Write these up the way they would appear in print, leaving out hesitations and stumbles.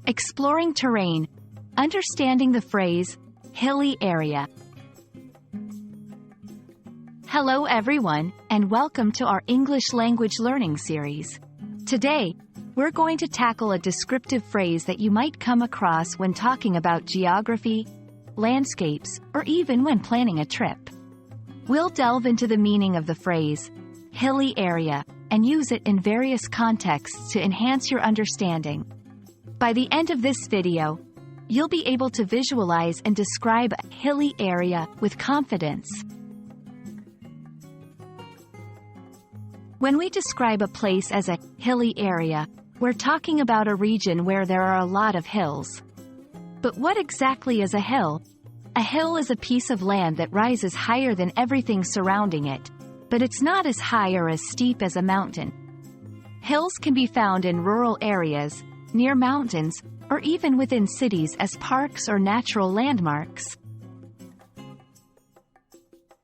Exploring terrain. Understanding the phrase, hilly area. Hello everyone, and welcome to our English language learning series. Today, we're going to tackle a descriptive phrase that you might come across when talking about geography, landscapes, or even when planning a trip. We'll delve into the meaning of the phrase, hilly area, and use it in various contexts to enhance your understanding. By the end of this video, you'll be able to visualize and describe a hilly area with confidence. When we describe a place as a hilly area, we're talking about a region where there are a lot of hills. But what exactly is a hill? A hill is a piece of land that rises higher than everything surrounding it, but it's not as high or as steep as a mountain. Hills can be found in rural areas, near mountains, or even within cities as parks or natural landmarks.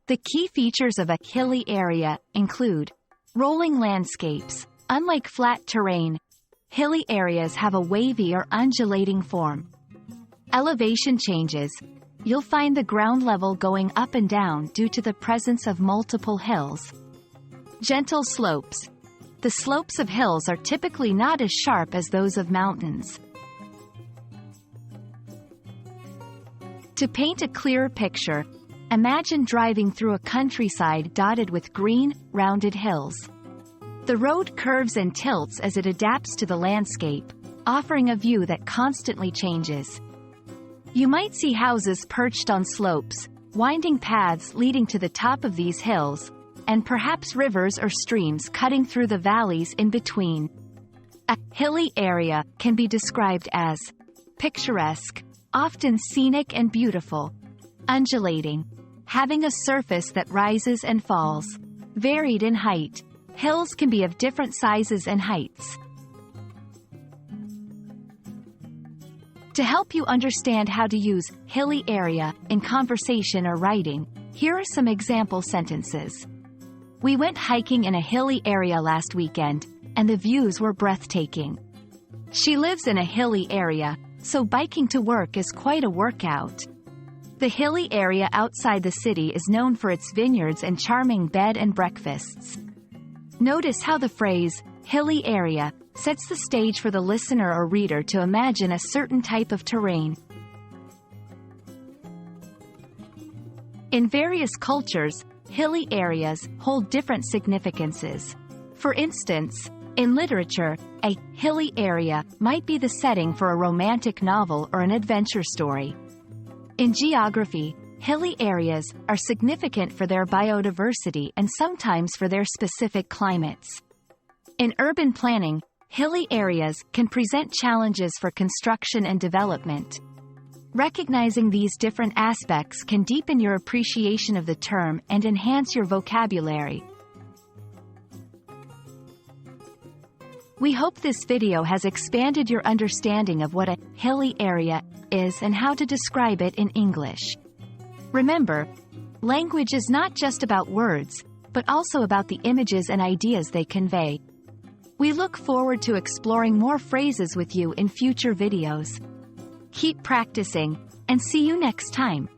The key features of a hilly area include rolling landscapes. Unlike flat terrain, hilly areas have a wavy or undulating form. Elevation changes. You'll find the ground level going up and down due to the presence of multiple hills. Gentle slopes. The slopes of hills are typically not as sharp as those of mountains. To paint a clearer picture, imagine driving through a countryside dotted with green, rounded hills. The road curves and tilts as it adapts to the landscape, offering a view that constantly changes. You might see houses perched on slopes, winding paths leading to the top of these hills, and perhaps rivers or streams cutting through the valleys in between. A hilly area can be described as picturesque, often scenic and beautiful, undulating, having a surface that rises and falls, varied in height. Hills can be of different sizes and heights. To help you understand how to use hilly area in conversation or writing, here are some example sentences. We went hiking in a hilly area last weekend, and the views were breathtaking. She lives in a hilly area, so biking to work is quite a workout. The hilly area outside the city is known for its vineyards and charming bed and breakfasts. Notice how the phrase, hilly area, sets the stage for the listener or reader to imagine a certain type of terrain. In various cultures, hilly areas hold different significances. For instance, in literature, a hilly area might be the setting for a romantic novel or an adventure story. In geography, hilly areas are significant for their biodiversity and sometimes for their specific climates. In urban planning, hilly areas can present challenges for construction and development. Recognizing these different aspects can deepen your appreciation of the term and enhance your vocabulary. We hope this video has expanded your understanding of what a hilly area is and how to describe it in English. Remember, language is not just about words, but also about the images and ideas they convey. We look forward to exploring more phrases with you in future videos. Keep practicing, and see you next time.